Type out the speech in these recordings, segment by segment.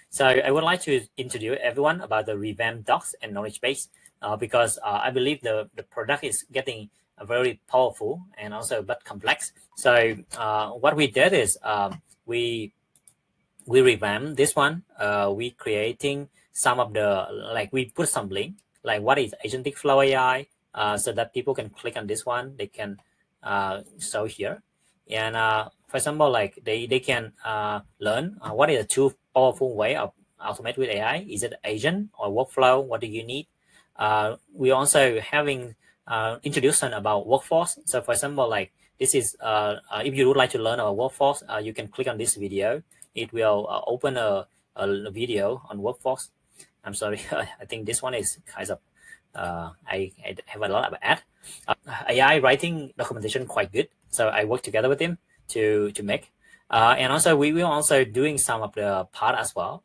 So I would like to introduce everyone about the revamped docs and knowledge base because I believe the product is getting very powerful and also but complex. So what we did is we revamped this one. We creating some of the we put some link like what is AgenticFlow AI so that people can click on this one. They can show here. And for example, like they can learn what is the two powerful way of automate with AI. Is it agent or workflow? What do you need? We also having introduction about workforce. So for example, like this is if you would like to learn about workforce, you can click on this video. It will open a video on workforce. I'm sorry, I think this one is kind of I have a lot of ad. AI writing documentation quite good, so I work together with him to make. And also we will also doing some of the part as well.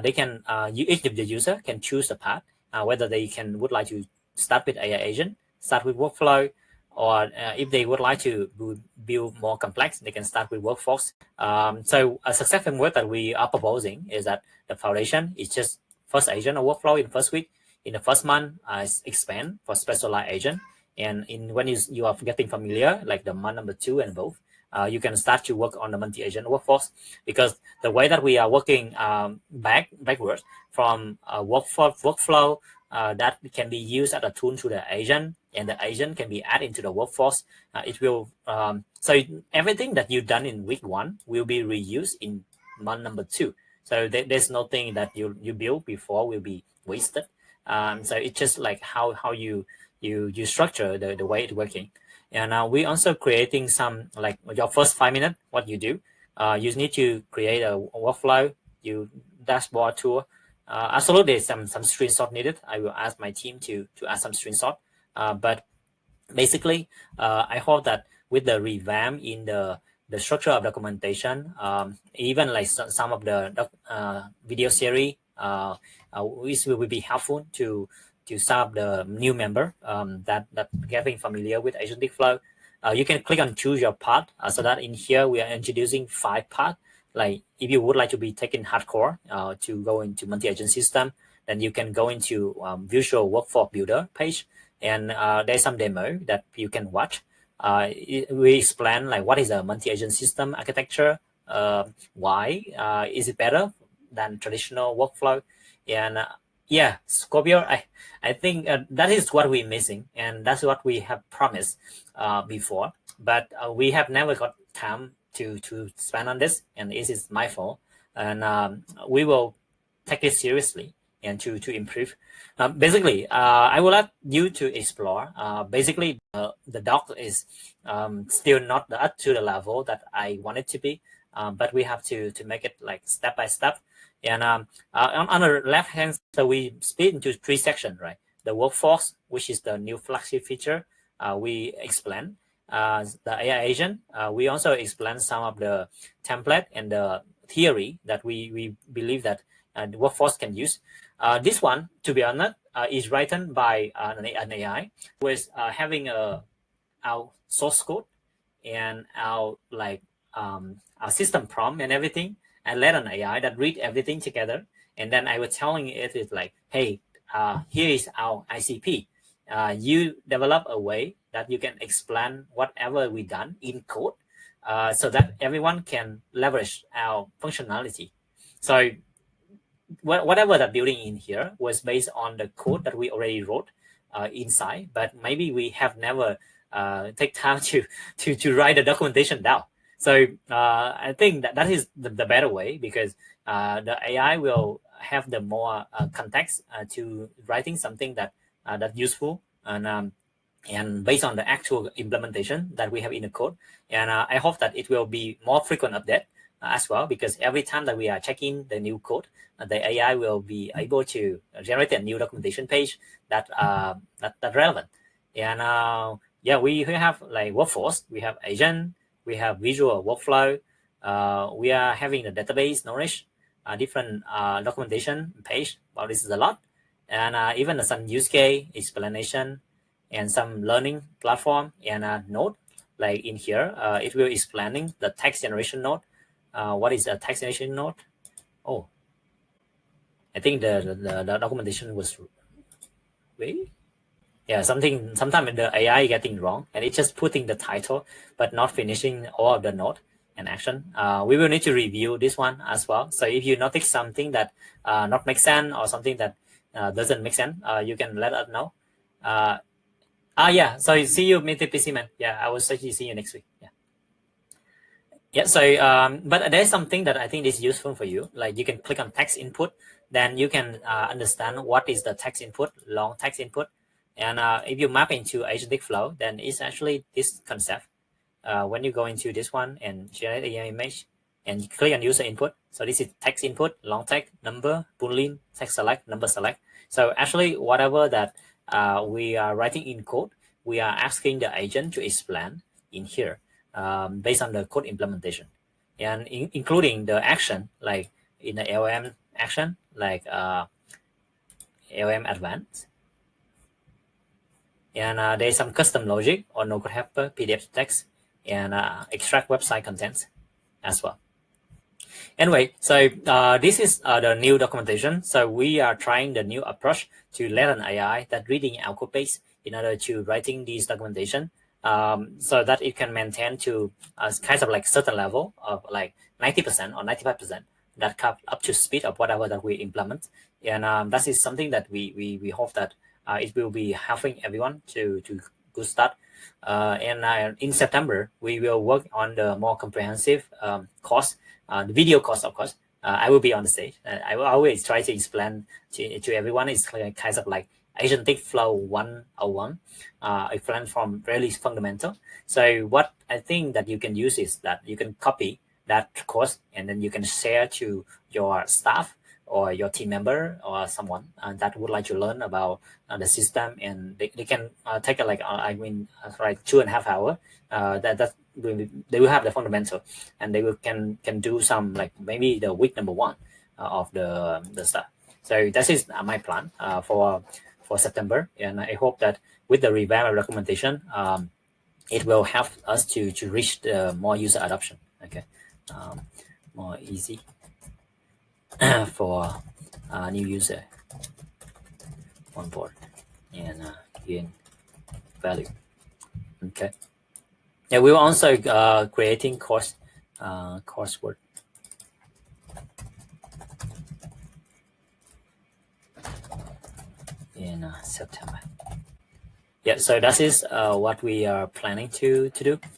They can each of the user can choose the part whether they would like to start with AI agent, start with workflow, or if they would like to build more complex, they can start with workforce. So a success framework that we are proposing is that the foundation is just first agent or workflow in first week. In the first month, expand for specialized agent. And when you are getting familiar, like the month number 2 and above, you can start to work on the multi-agent workforce, because the way that we are working backwards from workflow that can be used as a tool to the agent, and the agent can be added into the workforce. It will so everything that you've done in week 1 will be reused in month number 2. So there's nothing that you build before will be wasted. So it's just like how you structure the way it's working. And we also creating some, like your first 5 minutes, what you do. You need to create a workflow, you dashboard tour. Absolutely, some screenshot needed. I will ask my team to add some screenshot. But basically, I hope that with the revamp in the structure of documentation, even like some of the video series, which will be helpful to serve the new member that getting familiar with AgenticFlow. You can click on choose your part, so that in here we are introducing 5 parts. Like if you would like to be taken hardcore to go into multi-agent system, then you can go into Visual Workforce Builder page, and there's some demo that you can watch. We explain like what is a multi-agent system architecture, why is it better than traditional workflow, and yeah, Scorpio, I think that is what we're missing, and that's what we have promised before, but we have never got time to spend on this, and this is my fault. And we will take it seriously and to improve. Basically, I would like you to explore. Basically, the doc is still not up to the level that I want it to be, but we have to make it like step by step. And on the left hand, so we split into 3 sections, right? The workforce, which is the new flagship feature, we explain. The AI agent, we also explain some of the template and the theory that we believe that the workforce can use. This one, to be honest, is written by an AI with having our source code and our system prompt and everything, and let an AI that read everything together. And then I was telling it is like, hey, here is our ICP. You develop a way that you can explain whatever we done in code, so that everyone can leverage our functionality. So whatever the building in here was based on the code that we already wrote inside, but maybe we have never take time to write the documentation down. So I think that is the better way, because the AI will have the more context to writing something that useful, and based on the actual implementation that we have in the code. And I hope that it will be more frequent update as well, because every time that we are checking the new code, the AI will be able to generate a new documentation page that relevant. And yeah, we have like workforce, we have agent, we have visual workflow, we are having the database knowledge, different documentation page. Well, this is a lot. And even some use case explanation and some learning platform and node. Like in here, it will explaining the text generation node. What is a text generation node? Oh, I think the documentation was sometimes the AI getting wrong, and it's just putting the title but not finishing all of the note and action. We will need to review this one as well. So if you notice something that not make sense or something that doesn't make sense, you can let us know. So see you, Mr. PC Man. Yeah, I will see you next week. Yeah, so but there's something that I think is useful for you. Like you can click on text input, then you can understand what is the text input, long text input. And if you map into AgenticFlow, then it's actually this concept. When you go into this one and generate an image and you click on user input, so this is text input, long text, number, boolean, text select, number select. So actually whatever that we are writing in code, we are asking the agent to explain in here based on the code implementation, and including the action, like in the LM action, like LM advanced. And there's some custom logic or no code helper, PDF text, and extract website contents as well. Anyway, so this is the new documentation. So we are trying the new approach to let an AI that reading our code base in order to writing this documentation, so that it can maintain to kind of like certain level of like 90% or 95% that come up to speed of whatever that we implement. And that is something that we hope that it will be helping everyone to good start. And in September, we will work on the more comprehensive course, the video course, of course. I will be on the stage. I will always try to explain to everyone. It's kind of like AgenticFlow 101. Explain from really fundamental. So what I think that you can use is that you can copy that course and then you can share to your staff or your team member or someone that would like to learn about the system, and they can take like 2.5 hours. They will have the fundamental, and they can do some like maybe the week number 1 of the stuff. So that is my plan for September, and I hope that with the revamp documentation, it will help us to reach the more user adoption. Okay, more easy for new user on board and gain value. Okay. Yeah, we will also creating coursework. In September. Yeah, so that is what we are planning to do.